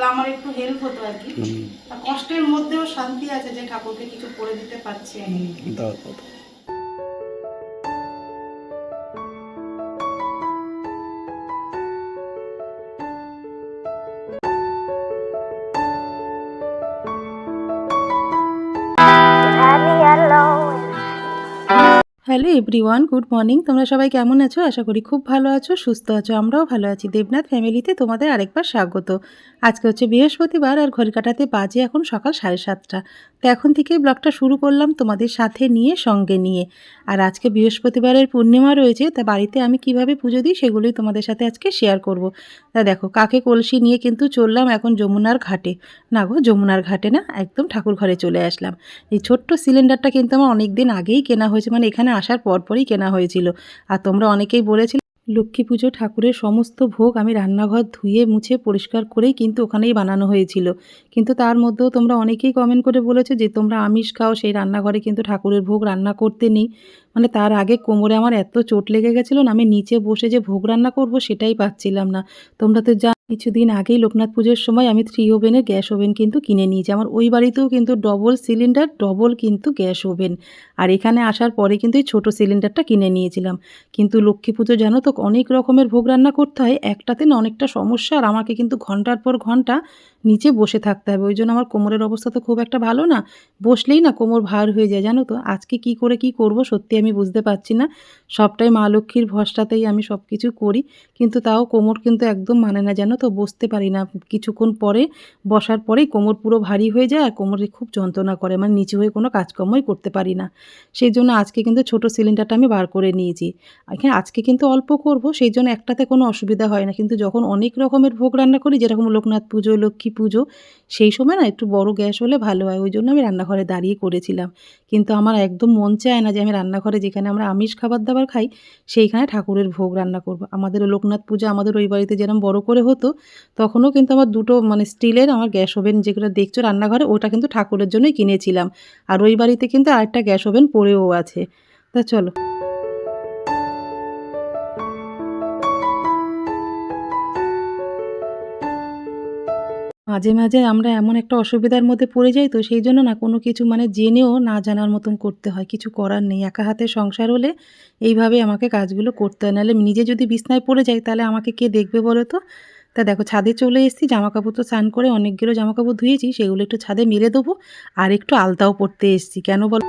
তাহলে আমার একটু হেল্প হতো আর কি। কষ্টের মধ্যেও শান্তি আছে যে ঠাকুরকে কিছু করে দিতে পারছি আমি। Hello everyone, good morning. তোমরা সবাই কেমন আছো? আশা করি খুব ভালো আছো, সুস্থ আছো। আমরাও ভালো আছি। দেবনাথ ফ্যামিলিতে তোমাদের আরেকবার স্বাগত। আজকে হচ্ছে বৃহস্পতিবার আর ঘড়ি কাটাতে বাজে এখন সকাল 7:30। তো এখন থেকেই ব্লগটা শুরু করলাম তোমাদের সাথে নিয়ে, সঙ্গে নিয়ে। আর আজকে বৃহস্পতিবারের পূর্ণিমা রয়েছে, তা বাড়িতে আমি কিভাবে পুজো দিই সেগুলোই তোমাদের সাথে আজকে শেয়ার করব। তা দেখো, কাকে কলসি নিয়ে কিন্তু চললাম এখন যমুনার ঘাটে। না গো, যমুনার ঘাটে না, একদম ঠাকুর ঘরে চলে আসলাম। এই ছোট্ট সিলিন্ডারটা কিন্তু আমার অনেক দিন আগেই কেনা হয়েছে, মানে এখানে আসার পরপরই কেনা হয়েছিল। আর তোমরা অনেকেই বলেছিলে লক্ষ্মী পুজো ঠাকুরের সমস্ত ভোগ আমি রান্নাঘর ধুয়ে মুছে পরিষ্কার করেই কিন্তু ওখানেই বানানো হয়েছিল। কিন্তু তার মধ্যেও তোমরা অনেকেই কমেন্ট করে বলেছো যে তোমরা আমিষ খাও, সেই রান্নাঘরে কিন্তু ঠাকুরের ভোগ রান্না করতে নেই। মানে তার আগে কোমরে আমার এত চোট লেগে গেছিলো না, আমি নিচে বসে যে ভোগ রান্না করব সেটাই পাচ্ছিলাম না। তোমরা তো কিছুদিন আগেই লোকনাথ পুজোর সময় আমি 3 ওভেনের গ্যাস ওভেন কিন্তু কিনে নিয়েছি। আমার ওই বাড়িতেও কিন্তু ডবল সিলিন্ডার, ডবল কিন্তু গ্যাস ওভেন। আর এখানে আসার পরে কিন্তু এই ছোটো সিলিন্ডারটা কিনে নিয়েছিলাম। কিন্তু লক্ষ্মী পুজো জানো তো অনেক রকমের ভোগ রান্না করতে হয়, একটাতে না অনেকটা সমস্যা। আর আমাকে কিন্তু ঘন্টার পর ঘন্টা নিচে বসে থাকতে হবে, ওই জন্য আমার কোমরের অবস্থা তো খুব একটা ভালো না। বসলেই না কোমর ভার হয়ে যায় জানো তো। আজকে কি করে কি করব সত্যি আমি বুঝতে পারছি না। সবটাই মা লক্ষ্মীর ভরসাতেই আমি সব কিছু করি, কিন্তু তাও কোমর কিন্তু একদম মানে না জানো তো, বসতে পারি না। কিছুক্ষণ পরে বসার পরেই কোমর পুরো ভারী হয়ে যায় আর কোমরে খুব যন্ত্রণা করে, মানে নিচু হয়ে কোনো কাজকর্মই করতে পারি না। সেই জন্য আজকে কিন্তু ছোটো সিলিন্ডারটা আমি বার করে নিয়েছি। এখানে আজকে কিন্তু অল্প করব, সেই জন্য একটাতে কোনো অসুবিধা হয় না। কিন্তু যখন অনেক রকমের ভোগ রান্না করি, যেরকম লোকনাথ পুজো, লক্ষ্মী পুজো, সেই সময় না একটু বড় গ্যাস হলে ভালো হয়। ওই জন্য আমি রান্নাঘরে দাঁড়িয়ে করেছিলাম। কিন্তু আমার একদম মন চায় না যে আমি রান্নাঘরে, যেখানে আমরা আমিষ খাবার দাবার খাই, সেইখানে ঠাকুরের ভোগ রান্না করব। আমাদেরও লোকনাথ পূজা আমাদের ওই বাড়িতে যেরকম বড় করে হতো, তখনও কিন্তু আমার দুটো মানে স্টিলের আমার গ্যাস ওভেন যেগুলো দেখছো রান্নাঘরে, ওটা কিন্তু ঠাকুরের জন্যই কিনেছিলাম। আর ওই বাড়িতে কিন্তু আরেকটা গ্যাস ওভেন পড়েও আছে। তা চলো, মাঝে মাঝে আমরা এমন একটা অসুবিধার মধ্যে পড়ে যাই, তো সেই জন্য না কোনো কিছু মানে জেনেও না জানার মতন করতে হয়। কিছু করার নেই, একা হাতে সংসার হলে এইভাবে আমাকে কাজগুলো করতে হয়। নাহলে নিজে যদি বিছনায় পড়ে যাই তাহলে আমাকে কে দেখবে বলো তো। তা দেখো, ছাদে চলে এসেছি। জামাকাপড় তো স্নান করে অনেকগুলো জামাকাপড় ধুয়েছি, সেগুলো একটু ছাদে মেলে দেবো। আর একটু আলতাও পরতে এসেছি, কেন বলো।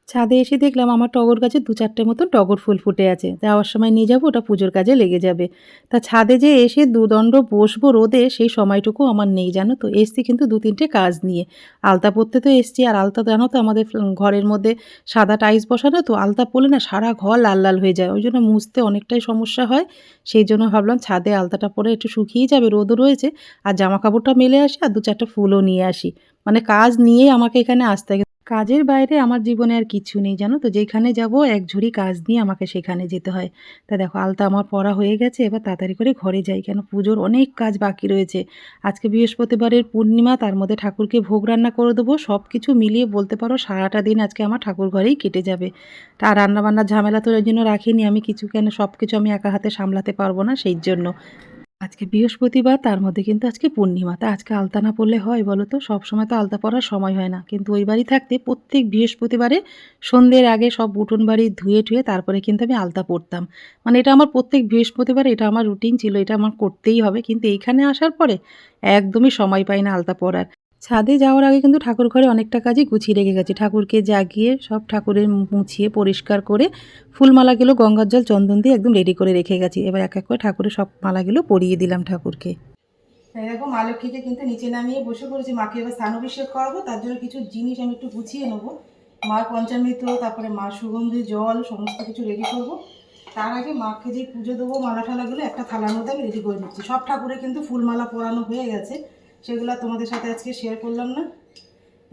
ছাদে এসে দেখলাম আমার টগর গাছে 2-4টে মতো টগর ফুল ফুটে আছে। যাওয়ার সময় নিয়ে যাবো, ওটা পুজোর কাজে লেগে যাবে। তা ছাদে যে এসে দুদণ্ড বসবো রোদে, সেই সময়টুকু আমার নেই জানো তো। এসছি কিন্তু 2-3টে কাজ নিয়ে। আলতা পরতে তো এসছি, আর আলতা জানো তো আমাদের ঘরের মধ্যে সাদা টাইলস বসানো, তো আলতা পরলে না সারা ঘর লাল লাল হয়ে যায়, ওই জন্য মুছতে অনেকটাই সমস্যা হয়। সেই জন্য ভাবলাম ছাদে আলতাটা পরে একটু শুকিয়ে যাবে, রোদও রয়েছে, আর জামা কাপড়টা মেলে আসি আর 2-4টা ফুলও নিয়ে আসি। মানে কাজ নিয়েই আমাকে এখানে আসতে হয়। কাজের বাইরে আমার জীবনে আর কিছু নেই জানো তো। যেখানে যাব এক ঝুড়ি কাজ নিয়ে আমাকে সেখানে যেতে হয়। তা দেখো, আলতা আমার পরা হয়ে গেছে, এবার তাড়াতাড়ি করে ঘরে যাই, কেন পুজোর অনেক কাজ বাকি রয়েছে। আজকে বৃহস্পতিবারের পূর্ণিমা, তার মধ্যে ঠাকুরকে ভোগ রান্না করে দেবো। সব কিছু মিলিয়ে বলতে পারো সারাটা দিন আজকে আমার ঠাকুর ঘরেই কেটে যাবে। আর রান্নাবান্নার ঝামেলা তো ওই জন্য রাখিনি আমি কিছু, কেন সব কিছু আমি একা হাতে সামলাতে পারবো না, সেই জন্য। আজকে বৃহস্পতিবার, তার মধ্যে কিন্তু আজকে পূর্ণিমা। তা আজকে আলতা না পরলে হয় বলো তো? সবসময় তো আলতা পরার সময় হয় না। কিন্তু ওই বাড়ি থাকতে প্রত্যেক বৃহস্পতিবারে সন্ধ্যের আগে সব উঠোন বাড়ি ধুয়ে টুয়ে তারপরে কিন্তু আমি আলতা পরতাম। মানে এটা আমার প্রত্যেক বৃহস্পতিবারে এটা আমার রুটিন ছিল, এটা আমার করতেই হবে। কিন্তু এইখানে আসার পরে একদমই সময় পাই না আলতা পরার। ছাদে যাওয়ার আগে কিন্তু ঠাকুর ঘরে অনেকটা কাজই গুছিয়ে রেখে গেছি। ঠাকুরকে জাগিয়ে সব ঠাকুরের মুছিয়ে পরিষ্কার করে ফুলমালাগুলো গঙ্গার জল চন্দন দিয়ে একদম রেডি করে রেখে গেছি। এবার এক এক করে ঠাকুরের সব মালাগুলো পরিয়ে দিলাম ঠাকুরকে। এরকম মা লক্ষ্মীকে কিন্তু নিচে নামিয়ে বসে পড়েছি। মাকে এবার স্নান অভিষেক করাবো, তার জন্য কিছু জিনিস আমি একটু গুছিয়ে নেবো। মার পঞ্চামৃত, তারপরে মার সুগন্ধি জল, সমস্ত কিছু রেডি করবো। তার আগে মাকে যে পুজো দেবো মালা ঠালাগুলো একটা থালার মধ্যে আমি রেডি করে নিচ্ছি। সব ঠাকুরে কিন্তু ফুলমালা পরানো হয়ে গেছে, সেগুলো তোমাদের সাথে আজকে শেয়ার করলাম না।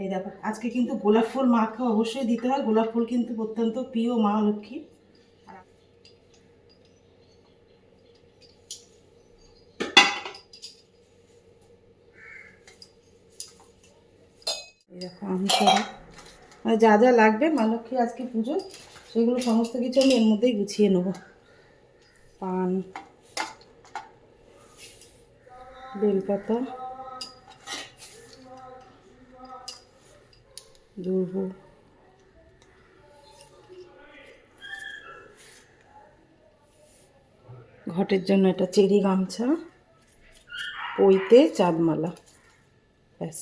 এই দেখো, আজকে কিন্তু গোলাপ ফুল মাকে অবশ্যই দিতে হয়। গোলাপ ফুল কিন্তু অত্যন্ত প্রিয় মা লক্ষ্মী। এই দেখো আমি সব মানে যা যা লাগবে মা লক্ষ্মী আজকে পুজো সেগুলো সমস্ত কিছু আমি এর মধ্যেই গুছিয়ে নেব। পান, বেলপাতা, দুর্ব, ঘটের জন্য একটা চেরি গামছা, পইতে চাঁদমালা, ব্যাস।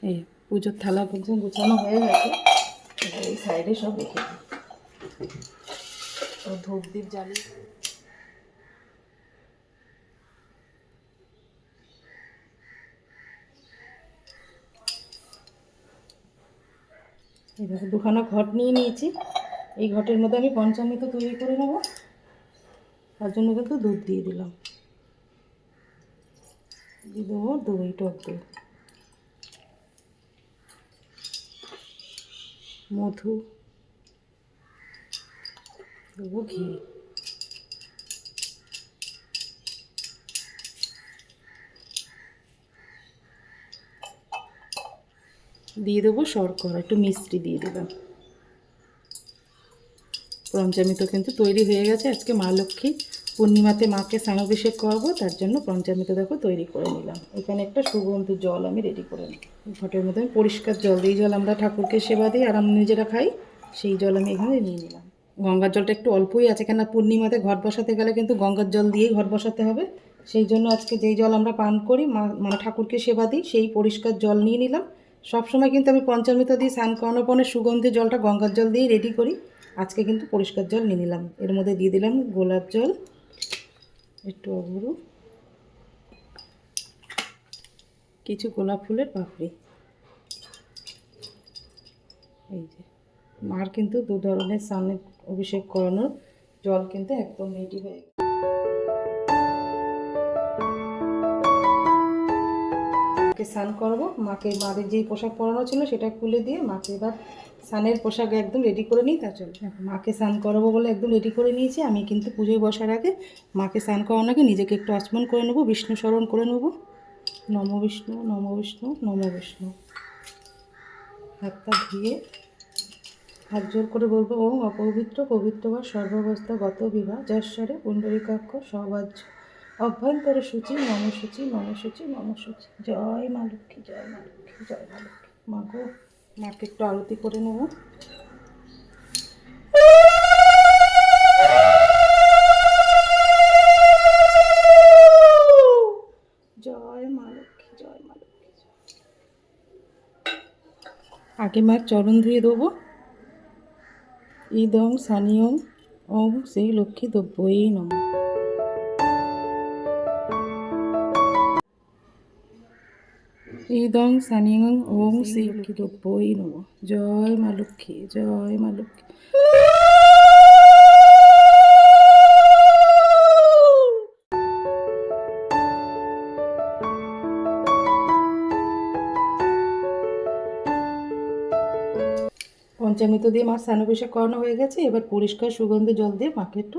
এই পুজোর থালা পর্যন্ত গুছানো হয়ে গেছে, এই সাইডে সব রেখে দিই। ধূপ দ্বীপ জ্বালিয়ে এই দেখো দুখানা ঘট নিয়ে নিয়েছি। এই ঘটের মধ্যে আমি পঞ্চামৃত তৈরি করে নেব, তার জন্য কিন্তু দুধ দিয়ে দিলাম, দিয়ে দেবো দই, টক দই, মধু, দেবো ঘি, দিয়ে দেবো শর্করা, একটু মিষ্টি দিয়ে দিলাম। পঞ্চামৃত কিন্তু তৈরি হয়ে গেছে। আজকে মা লক্ষ্মী পূর্ণিমাতে মাকে স্নানাভিষেক করবো, তার জন্য পঞ্চামৃত দেখো তৈরি করে নিলাম। এখানে একটা সুগন্ধি জল আমি রেডি করে নিই। ঘটের মধ্যে আমি পরিষ্কার জল দিই, জল আমরা ঠাকুরকে সেবা দিই আর আমরা নিজেরা খাই, সেই জল আমি এখানে নিয়ে নিলাম। গঙ্গার জলটা একটু অল্পই আছে, কেন পূর্ণিমাতে ঘট বসাতে গেলে কিন্তু গঙ্গার জল দিয়েই ঘট বসাতে হবে। সেই জন্য আজকে যেই জল আমরা পান করি, মানে ঠাকুরকে সেবা দিই, সেই পরিষ্কার জল নিয়ে নিলাম। সবসময় কিন্তু আমি পঞ্চামৃত দিয়ে স্নান করানোর পরে সুগন্ধি জলটা গঙ্গার জল দিয়েই রেডি করি। আজকে কিন্তু পরিষ্কার জল নিয়ে নিলাম। এর মধ্যে দিয়ে দিলাম গোলাপ জল, একটু অগুরু, কিছু গোলাপ ফুলের পাপড়ি। এই যে মার কিন্তু দু ধরনের স্নানের অভিষেক করানোর জল কিন্তু একদম রেডি হয়ে গেছে। মাকে স্নান করবো, মাকে মাদের যেই পোশাক পরানো ছিল সেটা খুলে দিয়ে মাকে এবার স্নানের পোশাক একদম রেডি করে নিই। তা চলো মাকে স্নান করাবো বলে একদম রেডি করে নিয়েছি। আমি কিন্তু পুজোয় বসার আগে মাকে স্নান করানোর আগে নিজেকে একটু আচমন করে নেবো, বিষ্ণু স্মরণ করে নেবো। নম বিষ্ণু, নম বিষ্ণু, নম বিষ্ণু। হাতটা ধুয়ে হাত জোর করে বলবো, ওম অপবিত্র পবিত্র বা সর্বাবস্থা গত বিবাহ যশ্বরে পুণ্ডরিকাক্ষ সবাজ্য অভ্যন্তরে সূচি, নম সূচি, নম সূচি, নম সূচি। জয় মা লক্ষ্মী, জয় মা লক্ষ্মী, জয় মা লক্ষ্মী। মা গো, মাকে একটু আরতি করে নেব। জয় মা লক্ষ্মী, জয় মা লক্ষ্মী। আগে মার চরণ ধুয়ে দেবো। ইদং সানিয়ং ওম শ্রী লক্ষ্মী দ্রব্যই নমঃ। ইদং সানিয়ং ওম শ্রী লক্ষ্মী দ্রব্যই নমঃ। জয় মা লক্ষ্মী, জয় মা লক্ষ্মী। পঞ্চামৃত দিয়ে মার স্নানাভিষেক করানো হয়ে গেছে। এবার পরিষ্কার সুগন্ধি জল দিয়ে মাকে একটু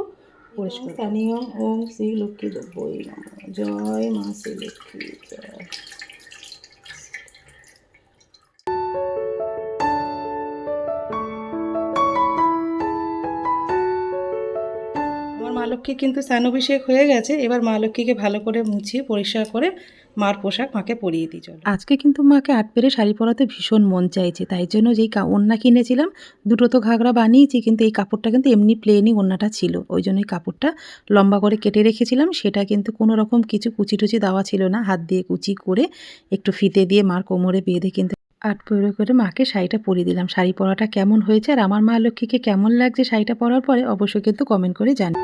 পরিষ্কার। স্থানীয় ওম শ্রী লক্ষ্মী দ্রব্যই নমঃ। জয় মা শ্রী লক্ষ্মী, জয়। আমার মা লক্ষ্মী কিন্তু স্নানাভিষেক হয়ে গেছে। এবার মা লক্ষ্মীকে ভালো করে মুছিয়ে পরিষ্কার করে মার পোশাক মাকে পরিয়ে দিই। চলো, আজকে কিন্তু মাকে আট পেরে শাড়ি পরাতে ভীষণ মন চাইছে, তাই জন্য যেই ওড়না কিনেছিলাম, দুটো তো ঘাগরা বানিয়েছি, কিন্তু এই কাপড়টা কিন্তু এমনি প্লেনই ওড়নাটা ছিল, ওই জন্য এই কাপড়টা লম্বা করে কেটে রেখেছিলাম। সেটা কিন্তু কোনো রকম কিছু কুচি টুচি দেওয়া ছিল না, হাত দিয়ে কুচি করে একটু ফিতে দিয়ে মার কোমরে বেঁধে কিন্তু আট পেরে করে মাকে শাড়িটা পরিয়ে দিলাম। শাড়ি পরাটা কেমন হয়েছে আর আমার মা লক্ষ্মীকে কেমন লাগছে শাড়িটা পরার পরে অবশ্যই কিন্তু কমেন্ট করে জানি।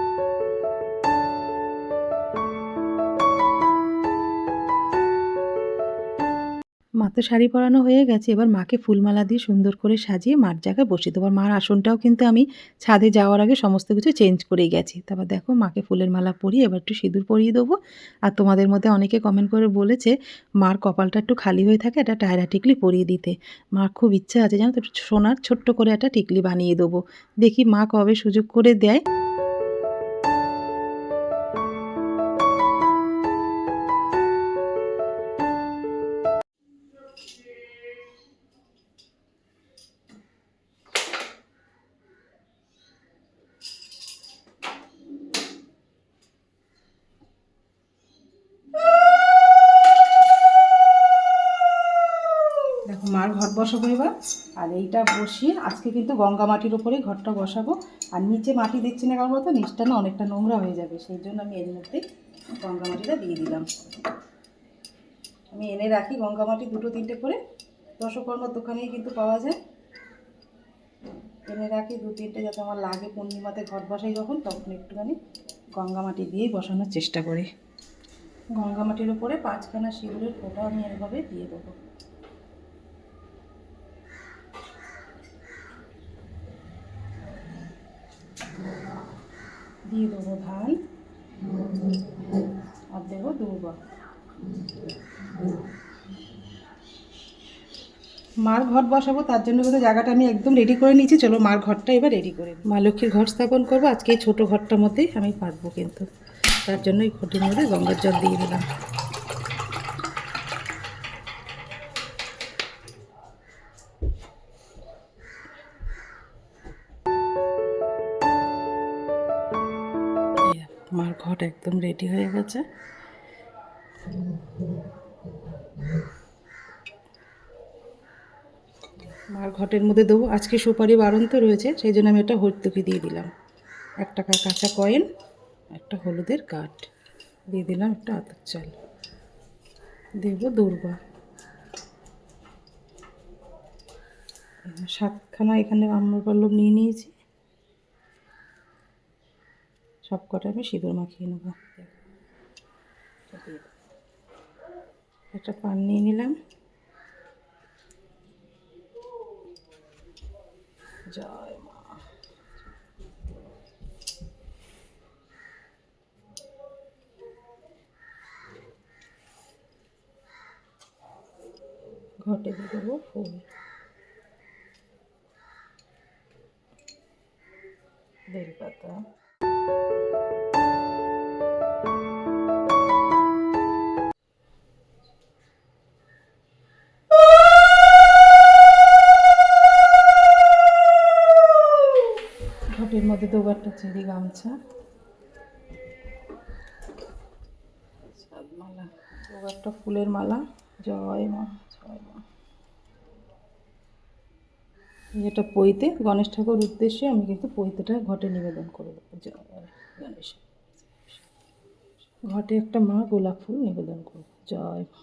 মা তো শাড়ি পরানো হয়ে গেছে, এবার মাকে ফুলমালা দিয়ে সুন্দর করে সাজিয়ে মার জায়গায় বসিয়ে দেবো। মার আসনটাও কিন্তু আমি ছাদে যাওয়ার আগে সমস্ত কিছু চেঞ্জ করেই গেছি। তারপর দেখো মাকে ফুলের মালা পরিয়ে এবার একটু সিঁদুর পরিয়ে দেবো। আর তোমাদের মধ্যে অনেকে কমেন্ট করে বলেছে মার কপালটা একটু খালি হয়ে থাকে, একটা টায়রা টিকলি পরিয়ে দিতে। মার খুব ইচ্ছা আছে জানো তো, সোনার ছোট্ট করে একটা টিকলি বানিয়ে দেবো। দেখি মা কবে সুযোগ করে দেয়। ঘট বসাবো এবার। আর এইটা বসিয়ে আজকে কিন্তু গঙ্গা মাটির ওপরেই ঘরটা বসাবো। আর নিচে মাটি দিচ্ছি না কারণ তো নিচটা না অনেকটা নোংরা হয়ে যাবে, সেই জন্য আমি এর মধ্যেই গঙ্গা মাটিটা দিয়ে দিলাম। আমি এনে রাখি গঙ্গা মাটি 2-3টে করে, দশকর্মার দোকানেই কিন্তু পাওয়া যায়। এনে রাখি 2-3টে, যাতে আমার লাগে পূর্ণিমাতে ঘট বসাই যখন, তখন একটুখানি গঙ্গা মাটি দিয়েই বসানোর চেষ্টা করি। গঙ্গা মাটির উপরে 5খানা সিঁদুরের ফোঁটা আমি এভাবে দিয়ে দেবো। দিয়ে দেবো ধান আর দেবো দুর্বা। মার ঘট বসাবো, তার জন্য কিন্তু জায়গাটা আমি একদম রেডি করে নিয়েছি। চলো মার ঘরটা এবার রেডি করে, মা লক্ষ্মীর ঘর স্থাপন করবো আজকে এই ছোটো ঘরটার মধ্যেই আমি পারবো, কিন্তু তার জন্য এই ঘটির মধ্যে গঙ্গার জল দিয়ে দিলাম। মার ঘট একদম রেডি হয়ে গেছে। মার ঘটের মধ্যে দেবো, আজকে সুপারি বাড়ন্ত রয়েছে সেই জন্য আমি একটা হর্তুকি দিয়ে দিলাম, 1 টাকার কাঁচা কয়েন, একটা হলুদের কাঠ দিয়ে দিলাম, একটা আতপ চাল দেবো, দুর্বা 7খানা এখানে আম্রপল্লব নিয়ে নিয়েছি, সব কটা আমি সিঁদুর মাখিয়ে নেব। একটা পান নিয়ে নিলাম, জয় মা। ঘটে দিয়ে দেবো ফুল, বেলপাতা। ঘটের মধ্যে দেবো একটা চেরি গামছা, মালা দেবো, একটা ফুলের মালা, জয় মা জয় মা। এটা পইতে গণেশ ঠাকুর উদ্দেশ্যে আমি কিন্তু পইতেটা ঘটে নিবেদন করে দেবো, জয় গণেশ। ঘটে একটা মা গোলাপ ফুল নিবেদন করবো, জয় মা।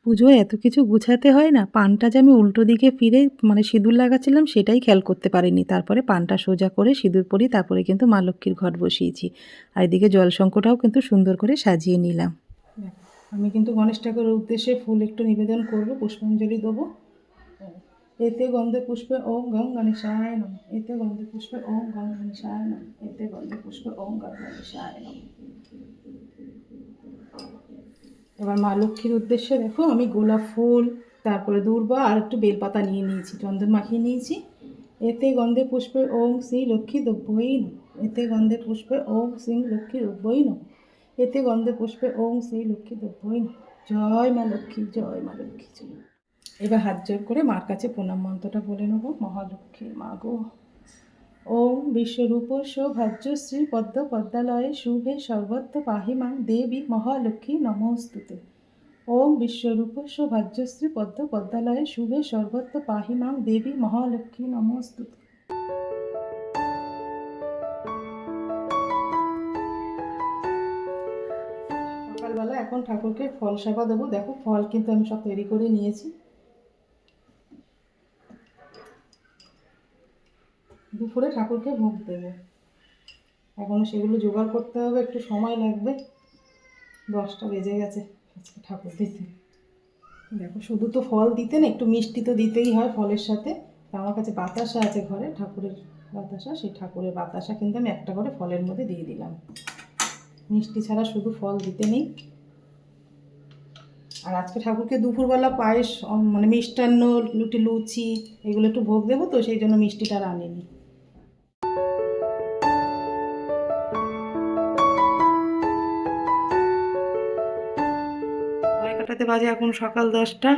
পুজোয় এত কিছু গুছাতে হয় না, পানটা যে আমি উল্টো দিকে ফিরে মানে সিঁদুর লাগাচ্ছিলাম সেটাই খেয়াল করতে পারিনি। তারপরে পানটা সোজা করে সিঁদুর পরি তারপরে কিন্তু মা লক্ষ্মীর ঘট বসিয়েছি। আর এদিকে জলশঙ্কটাও কিন্তু সুন্দর করে সাজিয়ে নিলাম। আমি কিন্তু গণেশ ঠাকুরের উদ্দেশ্যে ফুল একটু নিবেদন করব, পুষ্পাঞ্জলি দেবো। এতে গন্ধে পুষ্পে ওম গং গণেশায় নমঃ, এতে গন্ধে পুষ্পে ওম গং গণেশায় নমঃ, এতে গন্ধে পুষ্পে ওম গং গণেশায় নমঃ। এবার মা লক্ষ্মীর উদ্দেশ্যে দেখো আমি গোলাপ ফুল, তারপরে দুর্বা আর একটু বেলপাতা নিয়ে নিয়েছি, চন্দন মাখিয়ে নিয়েছি। এতে গন্ধে পুষ্পে ওম শ্রী লক্ষ্মী দ্রব্যই নমঃ, এতে গন্ধে পুষ্পে ওম শ্রী লক্ষ্মী দ্রব্যই নমঃ, এতে গন্ধে পুষ্পে ওম শ্রী লক্ষ্মী দ্রব্যই নমঃ। জয় মা লক্ষ্মী, জয় মা লক্ষ্মী জয়। এবার হাত জোর করে মার কাছে প্রণাম মন্ত্রটা বলে নেবো। মহালক্ষ্মী মা গো, ওম বিশ্বরূপস্য ভাজ্যশ্রী পদ্ম পদ্মালয়ে শুভে সর্বত্র পাহিমাং দেবী মহালক্ষ্মী নমস্তুতে। ওম বিশ্বরূপস্য ভাজ্যশ্রী পদ্ম পদ্মালয়ে শুভে সর্বত্র পাহিমাং দেবী মহালক্ষ্মী নমস্তুতে। সকালবেলা এখন ঠাকুরকে ফল সেবা দেবো। দেখো ফল কিন্তু আমি সব তৈরি করে নিয়েছি। দুপুরে ঠাকুরকে ভোগ দেবো, এখনও সেগুলো জোগাড় করতে হবে, একটু সময় লাগবে। 10টা বেজে গেছে আজকে ঠাকুর দিতে। দেখো শুধু তো ফল দিতে না, একটু মিষ্টি তো দিতেই হয় ফলের সাথে। আমার কাছে বাতাসা আছে ঘরে, ঠাকুরের বাতাসা, সেই ঠাকুরের বাতাসা কিন্তু আমি একটা করে ফলের মধ্যে দিয়ে দিলাম। মিষ্টি ছাড়া শুধু ফল দিতে নেই। আর আজকে ঠাকুরকে দুপুরবেলা পায়েস মানে মিষ্টান্ন লুচি এগুলো একটু ভোগ দেবো, তো সেই জন্য মিষ্টিটা আর আনিনি। 11টা বাজে, এখন সকাল 10টা।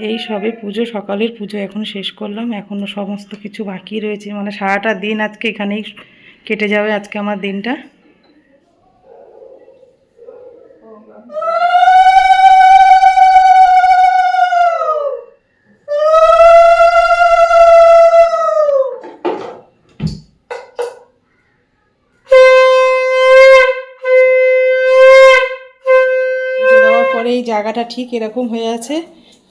এই সবে পুজো, সকালের পুজো এখন শেষ করলাম, এখনও সমস্ত কিছু বাকি রয়েছে, মানে সারাটা দিন আজকে এখানেই কেটে যাবে আজকে আমার দিনটা। জায়গাটা ঠিক এরকম হয়ে আছে।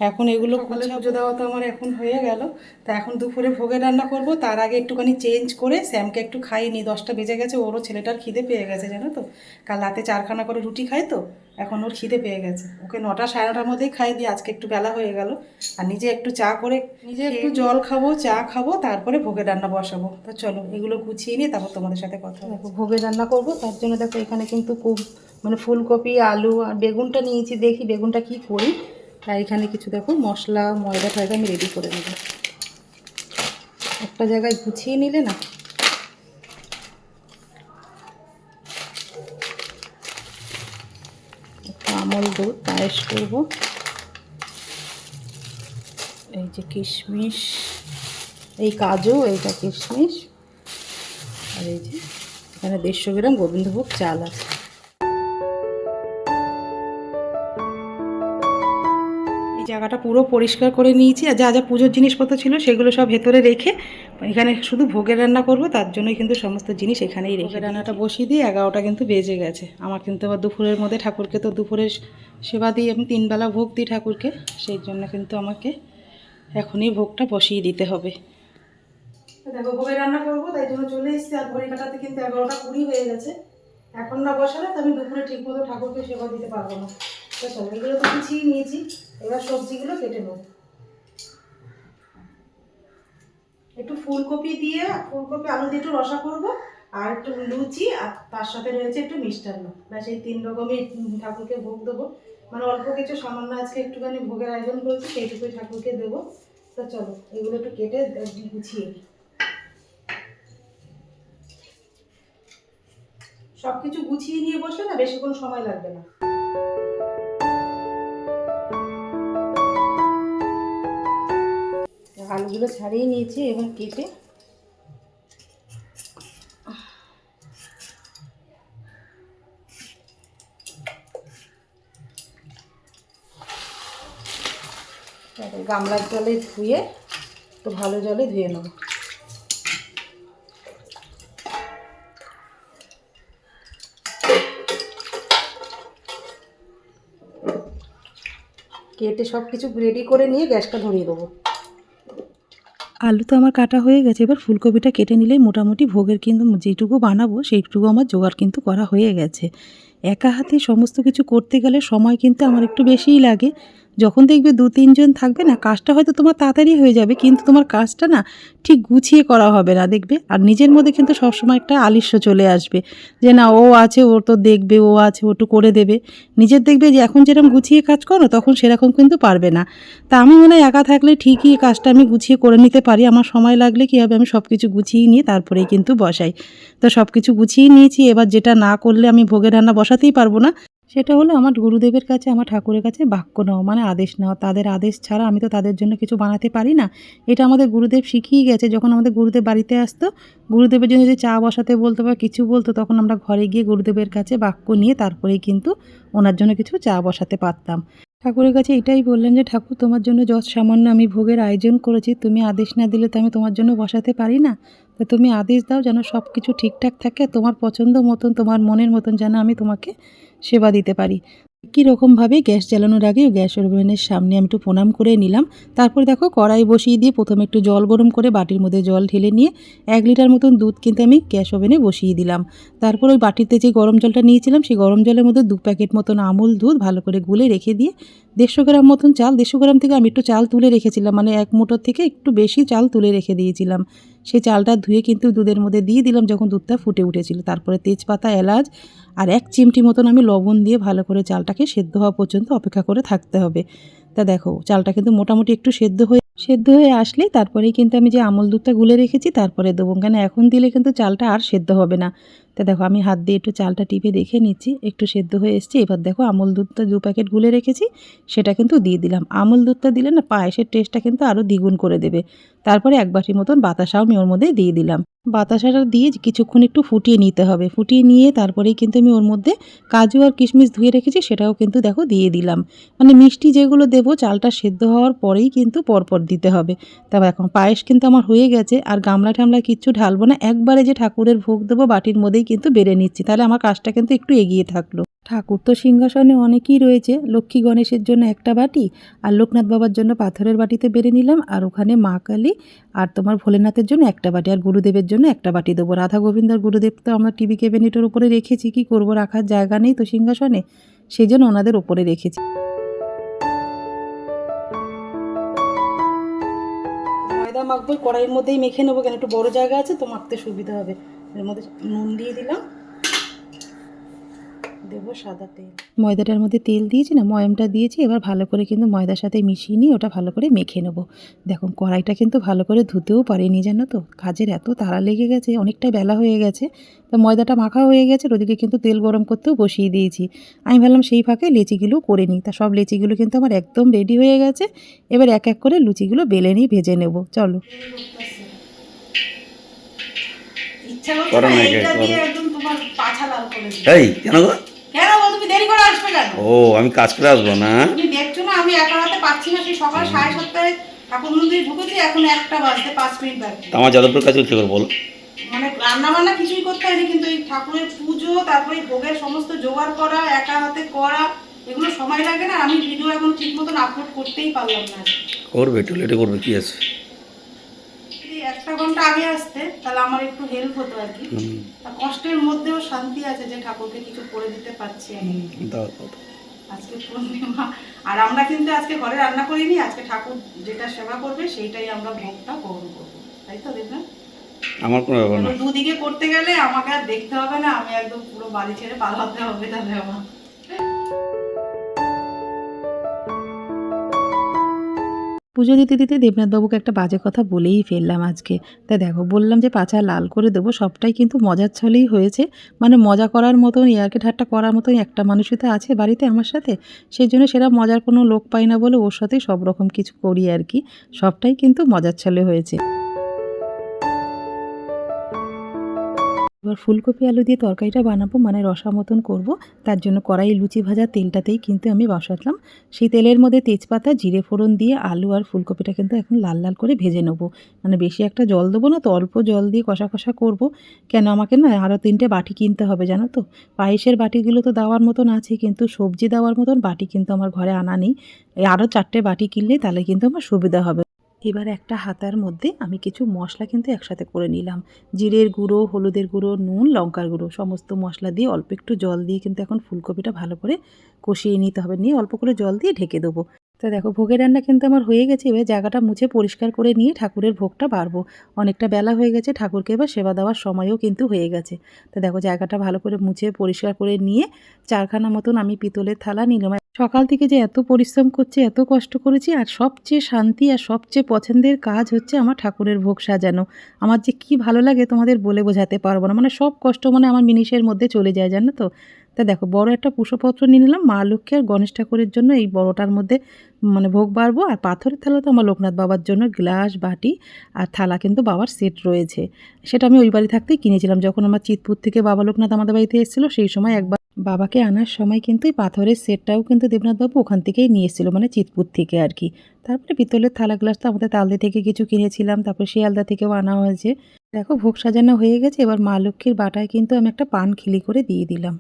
এখন এগুলো সকালে পুজো দেওয়া তো আমার এখন হয়ে গেল। তা এখন দুপুরে ভোগের রান্না করব। তার আগে একটুখানি চেঞ্জ করে স্যামকে একটু খাইয়ে নিই। 10টা বেজে গেছে, ওরও ছেলেটার খিদে পেয়ে গেছে জানো তো। কাল রাতে 4খানা করে রুটি খাই তো, এখন ওর খিদে পেয়ে গেছে। ওকে 9টা সাড়ে 9টার মধ্যেই খাইয়ে দিই, আজকে একটু বেলা হয়ে গেল। আর নিজে একটু চা করে নিজে একটু জল খাবো, চা খাবো, তারপরে ভোগের রান্না বসাবো। তো চলো এগুলো গুছিয়ে নিয়ে তারপর তোমাদের সাথে কথা বলবো। ভোগের রান্না করবো, তার জন্য দেখো এখানে কিন্তু খুব মানে ফুলকপি, আলু আর বেগুনটা নিয়েছি। দেখি বেগুনটা কি করি। আর এখানে কিছু দেখো মশলা, ময়দা টয়দা আমি রেডি করে নেব। একটা জায়গায় গুছিয়ে নিলে না একটু আমল দুধ পায়েস করব। এই যে কিশমিশ, এই কাজু, এইটা কিশমিশ, আর এই যে এখানে 150 গ্রাম গোবিন্দভোগ চাল আছে। জায়গাটা পুরো পরিষ্কার করে নিয়েছি, আর যা যা পুজোর জিনিসপত্র ছিল সেগুলো সব ভেতরে রেখে এখানে শুধু ভোগের রান্না করব। তার জন্যই কিন্তু সমস্ত জিনিস এখানেই রেখে রান্নাটা বসিয়ে দিয়ে 11টা কিন্তু বেজে গেছে আমার। কিন্তু আবার দুপুরের মধ্যে ঠাকুরকে তো দুপুরের সেবা দিয়ে আমি 3 বেলা ভোগ দিই ঠাকুরকে, সেই জন্য কিন্তু আমাকে এখনই ভোগটা বসিয়ে দিতে হবে। দেখো ভোগের রান্না করবো, তাই জন্য চলে এসেছি। আর ঘড়ি কাটাতে কিন্তু 11টা 20 হয়ে গেছে। এখন না বসালে তো আমি দুপুরে ঠিক মতো ঠাকুরকে সেবা দিতে পারবো না। তো চলো এগুলো তো গুছিয়ে নিয়েছি, এবার সবজিগুলো কেটে নেব। একটু ফুলকপি দিয়ে, ফুলকপি আলু দিয়ে একটু রসা করবো, আর একটু লুচি, আর তার সাথে রয়েছে একটু মিষ্টান্ন। ব্যাস এই 3 রকমই ঠাকুরকে ভোগ দেবো। মানে অল্প কিছু সামান্য আজকে একটুখানি ভোগের আয়োজন করেছি, সেইটুকুই ঠাকুরকে দেবো। তো চলো এগুলো একটু কেটে গুছিয়ে নিই। সব কিছু গুছিয়ে নিয়ে বসলে না বেশিক্ষণ সময় লাগবে না। আলুগুলো ছাড়িয়ে নিয়েছি, এবার কেটে গামলার জলে ধুয়ে তো ভালো জলে ধুয়ে নেব। কেটে সব কিছু রেডি করে নিয়ে গ্যাসটা ধরিয়ে দেবো। আলু তো আমার কাটা হয়ে গেছে, এবার ফুলকপিটা কেটে নিলেই মোটামুটি ভোগের কিন্তু যেটুকু বানাবো সেইটুকু আমার জোগাড় কিন্তু করা হয়ে গেছে। একা হাতে সমস্ত কিছু করতে গেলে সময় কিন্তু আমার একটু বেশিই লাগে। যখন দেখবে 2-3 জন থাকবে না, কাজটা হয়তো তোমার তাড়াতাড়ি হয়ে যাবে, কিন্তু তোমার কাজটা না ঠিক গুছিয়ে করা হবে না দেখবে। আর নিজের মধ্যে কিন্তু সবসময় একটা আলস্য চলে আসবে, যে না ও আছে, ও তো দেখবে, ও আছে, ও একটু করে দেবে। নিজের দেখবে যে এখন যেরকম গুছিয়ে কাজ করো তখন সেরকম কিন্তু পারবে না। তা আমি মনে হয় একা থাকলে ঠিকই কাজটা আমি গুছিয়ে করে নিতে পারি। আমার সময় লাগলে কী হবে, আমি সব কিছু গুছিয়ে নিয়ে তারপরেই কিন্তু বসাই। তো সব কিছু গুছিয়ে নিয়েছি, এবার যেটা না করলে আমি ভোগের রান্না বসাতেই পারবো না, সেটা হলো আমার গুরুদেবের কাছে, আমার ঠাকুরের কাছে বাক্য নেওয়া, মানে আদেশ নেওয়া। তাদের আদেশ ছাড়া আমি তো তাদের জন্য কিছু বানাতে পারি না। এটা আমাদের গুরুদেব শিখিয়ে গেছে। যখন আমাদের গুরুদেব বাড়িতে আসতো, গুরুদেবের জন্য যদি চা বসাতে বলতো বা কিছু বলতো, তখন আমরা ঘরে গিয়ে গুরুদেবের কাছে বাক্য নিয়ে তারপরেই কিন্তু ওনার জন্য কিছু চা বসাতে পারতাম। ঠাকুরের কাছে এটাই বললেন যে ঠাকুর, তোমার জন্য যত সামান্য আমি ভোগের আয়োজন করেছি, তুমি আদেশ না দিলে তো আমি তোমার জন্য বসাতে পারি না। তা তুমি আদেশ দাও যেন সব কিছু ঠিকঠাক থাকে, তোমার পছন্দ মতন, তোমার মনের মতন যেন আমি তোমাকে সেবা দিতে পারি। কীরকমভাবে গ্যাস জ্বালানোর আগে গ্যাস ওভেনের সামনে আমি একটু প্রণাম করে নিলাম। তারপর দেখো কড়াই বসিয়ে দিয়ে প্রথমে একটু জল গরম করে বাটির মধ্যে জল ঢেলে নিয়ে 1 লিটার মতন দুধ কিন্তু আমি গ্যাস ওভেনে বসিয়ে দিলাম। তারপর ওই বাটিতে যে গরম জলটা নিয়েছিলাম, সেই গরম জলের মধ্যে 2 প্যাকেট মতন আমুল দুধ ভালো করে গুলে রেখে দিয়ে 150 গ্রাম মতন চাল, 150 গ্রাম থেকে আমি একটু চাল তুলে রেখেছিলাম, মানে 1 মুঠোর থেকে একটু বেশি চাল তুলে রেখে দিয়েছিলাম। সেই চালটা ধুয়ে কিন্তু দুধের মধ্যে দিয়ে দিলাম যখন দুধটা ফুটে উঠেছিল। তারপরে তেজপাতা, এলাচ আর 1 চিমটি মতন আমি লবণ দিয়ে ভালো করে চালটাকে সেদ্ধ হওয়া পর্যন্ত অপেক্ষা করে থাকতে হবে। তা দেখো চালটা কিন্তু মোটামুটি একটু সেদ্ধ হয়ে আসলেই তারপরেই কিন্তু আমি যে আমুল দুধটা গুলে রেখেছি তারপরে দেবো, কেন এখন দিলে কিন্তু চালটা আর সেদ্ধ হবে না। তা দেখো আমি হাত দিয়ে একটু চালটা টিপে দেখে নিচ্ছি, একটু সেদ্ধ হয়ে এসছে। এবার দেখো আমুল দুধটা 2 প্যাকেট গুলে রেখেছি, সেটা কিন্তু দিয়ে দিলাম। আমুল দুধটা দিলে না পায়েসের টেস্টটা কিন্তু আরও দ্বিগুণ করে দেবে। তারপরে 1 বাটি মতন বাতাসাও আমি ওর মধ্যে দিয়ে দিলাম। বাতাসাটা দিয়ে কিছুক্ষণ একটু ফুটিয়ে নিতে হবে। ফুটিয়ে নিয়ে তারপরেই কিন্তু আমি ওর মধ্যে কাজু আর কিশমিশ ধুয়ে রেখেছি, সেটাও কিন্তু দেখো দিয়ে দিলাম। মানে মিষ্টি যেগুলো দেবো চালটা সেদ্ধ হওয়ার পরেই কিন্তু পরপর দিতে হবে। তবে এখন পায়েস কিন্তু আমার হয়ে গেছে, আর গামলা টামলা কিচ্ছু ঢালবো না, একবারে যে ঠাকুরের ভোগ দেবো বাটির মধ্যেই কিন্তু বেড়ে নিচ্ছি, তাহলে আমার কাজটা কিন্তু একটু এগিয়ে থাকলো। ঠাকুর তো সিংহাসনে অনেকই রয়েছে, লক্ষ্মী গণেশের জন্য একটা বাটি আর লোকনাথ বাবার জন্য পাথরের বাটিতে বেড়ে নিলাম, আর ওখানে মা কালী আর তোমার ভোলেনাথের জন্য একটা বাটি, আর গুরুদেবের জন্য একটা বাটি দেবো। রাধা গোবিন্দ আর গুরুদেব তো আমরা টিভি ক্যাবিনেটের উপরে রেখেছি, কি করব, রাখার জায়গা নেই তো সিংহাসনে, সেই জন্য ওনাদের ওপরে রেখেছি। ময়দা মাখবো, কড়াইয়ের মধ্যেই মেখে নেবো, কেন একটু বড় জায়গা আছে তো মাখতে সুবিধা হবে। এর মধ্যে নুন দিয়ে দিলাম, দেবো সাদা তেল, ময়দাটার মধ্যে তেল দিয়েছি না, ময়মটা দিয়েছি, এবার ভালো করে কিন্তু ময়দার সাথে মিশিয়ে নিয়ে ওটা ভালো করে মেখে নেবো। দেখুন কড়াইটা কিন্তু ভালো করে ধুতেও পারিনি জানো তো, কাজের এত তাড়া লেগে গেছে, অনেকটাই বেলা হয়ে গেছে, তো ময়দাটা মাখা হয়ে গেছে, ওদিকে কিন্তু তেল গরম করতেও বসিয়ে দিয়েছি। আমি ভাবলাম সেই ফাঁকে লেচিগুলো করে নিই, তা সব লেচিগুলো কিন্তু আমার একদম রেডি হয়ে গেছে। এবার এক এক করে লুচিগুলো বেলে নিয়ে ভেজে নেব, চলো। ইচ্ছা করছে না এইটা দিয়ে একদম তোমার পাছা লাল করে দিই। এই কেন গো? কেন গো, তুমি দেরি করে আসবে কেন? ও আমি কাজ করে আসবো না? তুমি দেখছো না আমি একা হাতে পাচ্ছি না, সেই সকাল 7:30 ঠাকুর মন্দিরে ঢুকেছি, এখন 1টা বাজতে 5 মিনিট বাকি। আমার যাদবপুর কাছে উঠে করে বলো। মানে রান্না বান্না কিছুই করতে হয়নি, কিন্তু এই ঠাকুরের পুজো, তারপরে ভোগের সমস্ত জোগাড় করা, একা হাতে করা, এগুলো সময় লাগে না। আমি ভিডিও এখন ঠিক মতন আপলোড করতেই পারলাম না। করবে, একটু লেটে করবে, কি আছে। যদি 1টা ঘন্টা আগে আসতে তাহলে আমার একটু হেল্প হতো আর কি। কষ্টের মধ্যেও শান্তি আছে যে ঠাকুরকে কিছু করে দিতে পারছি আমি। আজকে পূর্ণিমা, আর আমরা কিন্তু আজকে ঘরে রান্না করিনি, আজকে ঠাকুর যেটা সেবা করবে সেইটাই আমরা ভোগটা গ্রহণ করবো, তাই তো দেখবেন। আমার কোনো ব্যাপার না, দুদিকে করতে গেলে আমাকে আর দেখতে হবে না, আমি একদম পুরো বাড়ি ছেড়ে পালাতে হবে তাহলে আমার। পুজো দিতে দিতে দেবনাথবাবুকে একটা বাজে কথা বলেই ফেললাম আজকে। তা দেখো, বললাম যে পাছা লাল করে দেবো, সবটাই কিন্তু মজার ছলেই হয়েছে, মানে মজা করার মতন, ইয়ার্কি ঠাট্টা করার মতন একটা মানুষই তো আছে বাড়িতে আমার সাথে, সেই জন্য সেটা মজার কোনো লোক পাই না বলে ওর সাথেই সব রকম কিছু করি আর কি, সবটাই কিন্তু মজার ছলে হয়েছে। এবার ফুলকপি আলু দিয়ে তরকারিটা বানাবো, মানে রসা মতন করব। তার জন্য কড়াই লুচি ভাজা তেলটাতেই কিন্তু আমি বসালাম, সেই তেলের মধ্যে তেজপাতা জিরে ফোড়ন দিয়ে আলু আর ফুলকপিটা কিন্তু এখন লাল লাল করে ভেজে নেব। মানে বেশি একটা জল দেবো না তো, অল্প জল দিয়ে কষা কষা করব। কেন আমাকে না আরও 3টে বাটি কিনতে হবে জানো তো, পায়েসের বাটিগুলো তো দেওয়ার মতন আছে, কিন্তু সবজি দেওয়ার মতন বাটি কিন্তু আমার ঘরে আনা নেই। আরও 4টে বাটি কিনলে তাহলে কিন্তু আমার সুবিধা হবে। এবার একটা হাতার মধ্যে আমি কিছু মশলা কিন্তু একসাথে করে নিলাম, জিরের গুঁড়ো, হলুদের গুঁড়ো, নুন, লঙ্কার গুঁড়ো, সমস্ত মশলা দিয়ে অল্প একটু জল দিয়ে কিন্তু এখন ফুলকপিটা ভালো করে কষিয়ে নিতে হবে, নিয়ে অল্প করে জল দিয়ে ঢেকে দেবো। তা দেখো ভোগের রান্না কিন্তু আমার হয়ে গেছে, এবার জায়গাটা মুছে পরিষ্কার করে নিয়ে ঠাকুরের ভোগটা বাড়বো। অনেকটা বেলা হয়ে গেছে, ঠাকুরকে এবার সেবা দেওয়ার সময়ও কিন্তু হয়ে গেছে। তো দেখো জায়গাটা ভালো করে মুছে পরিষ্কার করে নিয়ে 4খানা মতন আমি পিতলের থালা নিলাম। সকাল থেকে যে এত পরিশ্রম করছি, এত কষ্ট করেছি, আর সবচেয়ে শান্তি আর সবচেয়ে পছন্দের কাজ হচ্ছে আমার ঠাকুরের ভোগ সাজানো। আমার যে কি ভালো লাগে তোমাদের বলে বোঝাতে পারবো না, মানে সব কষ্ট মানে আমার মিনিশের মধ্যে চলে যায় জানো তো। তা দেখো বড় একটা কুশপত্র নিয়ে নিলাম, মা লক্ষ্মী আর গণেশ ঠাকুরের জন্য এই বড়টার মধ্যে মানে ভোগ বাড়বো, আর পাথরের থালা তো আমার লোকনাথ বাবার জন্য, গ্লাস বাটি আর থালা কিন্তু বাবার সেট রয়েছে। সেটা আমি ওই বাড়ি থাকতেই কিনেছিলাম, যখন আমার চিতপুর থেকে বাবা লোকনাথ আমাদের বাড়িতে এসেছিলো, সেই সময় একবার বাবাকে আনার সময় কিন্তু এই পাথরের সেটটাও কিন্তু দেবনাথবাবু ওখান থেকেই নিয়ে এসেছিলো, মানে চিতপুর থেকে আর কি। তারপরে পিতলের থালা গ্লাস তো আমাদের তালদি থেকে কিছু কিনেছিলাম, তারপরে শিয়ালদা থেকেও আনা হয়েছে। দেখো ভোগ সাজানো হয়ে গেছে, এবার মা লক্ষ্মীর বাটায় কিন্তু আমি একটা পান খিলি করে দিয়ে দিলাম।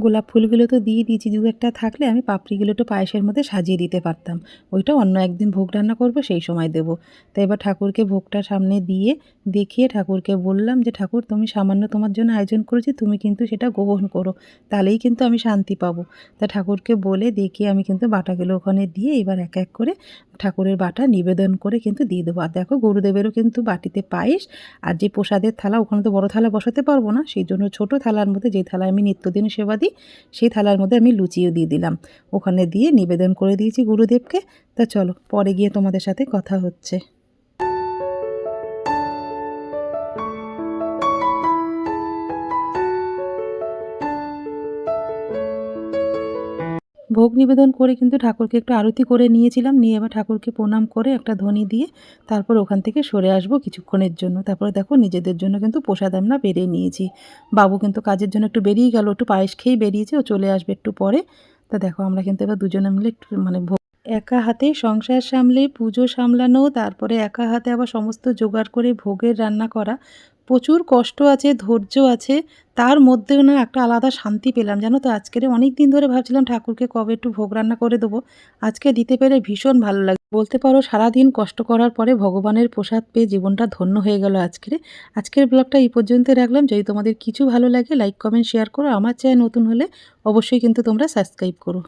গোলাপ ফুলগুলো তো দিয়ে দিয়েছি, 2-1টা থাকলে আমি পাপড়িগুলো একটু পায়েসের মধ্যে সাজিয়ে দিতে পারতাম, ওইটা অন্য একদিন ভোগ রান্না করবো সেই সময় দেবো। তো এবার ঠাকুরকে ভোগটা সামনে দিয়ে দেখিয়ে ঠাকুরকে বললাম যে ঠাকুর তুমি সামান্য তোমার জন্য আয়োজন করেছি, তুমি কিন্তু সেটা গ্রহণ করো, তাহলেই কিন্তু আমি শান্তি পাবো। তা ঠাকুরকে বলে দেখিয়ে আমি কিন্তু বাটাগুলো ওখানে দিয়ে এবার এক এক করে ঠাকুরের বাটা নিবেদন করে কিন্তু দিয়ে দেবো। আর দেখো গুরুদেবেরও কিন্তু বাটিতে পায়েস, আর যে প্রসাদের থালা, ওখানে তো বড় থালা বসাতে পারবো না, সেই জন্য ছোট থালার মধ্যে, যে থালায় আমি নিত্যদিন সেবা দিই, সেই থালার মধ্যে আমি লুচিও দিয়ে দিলাম, ওখানে দিয়ে নিবেদন করে দিয়েছি গুরুদেবকে। তা চলো পরে গিয়ে তোমাদের সাথে কথা হচ্ছে। ভোগ নিবেদন করে কিন্তু ঠাকুরকে একটু আরতি করে নিয়েছিলাম, নিয়ে এবার ঠাকুরকে প্রণাম করে একটা ধ্বনি দিয়ে তারপর ওখান থেকে সরে আসবো কিছুক্ষণের জন্য। তারপরে দেখো নিজেদের জন্য কিন্তু প্রসাদ আমরা বেরিয়ে নিয়েছি। বাবু কিন্তু কাজের জন্য একটু বেরিয়ে গেল, একটু পায়েস খেয়েই বেরিয়েছে, ও চলে আসবে একটু পরে। তা দেখো আমরা কিন্তু এবার দুজনে মিলে একটু মানে একা হাতে সংসার সামলে পুজো সামলানো, তারপরে একা হাতে আবার সমস্ত জোগাড় করে ভোগের রান্না করা, প্রচুর কষ্ট আছে, ধৈর্য আছে। তার মধ্যেও না একটা আলাদা শান্তি পেলাম, জানো তো। আজকের অনেক দিন ধরে ভাবছিলাম ঠাকুরকে কবে একটু ভোগ রান্না করে দেবো। আজকে দিতে পেরে ভীষণ ভালো লাগে। বলতে পারো সারাদিন কষ্ট করার পরে ভগবানের প্রসাদ পেয়ে জীবনটা ধন্য হয়ে গেল আজকের ব্লগটা এই পর্যন্তই রাখলাম। যদি তোমাদের কিছু ভালো লাগে লাইক কমেন্ট শেয়ার করো। আমার চ্যানেল নতুন হলে অবশ্যই কিন্তু তোমরা সাবস্ক্রাইব করো।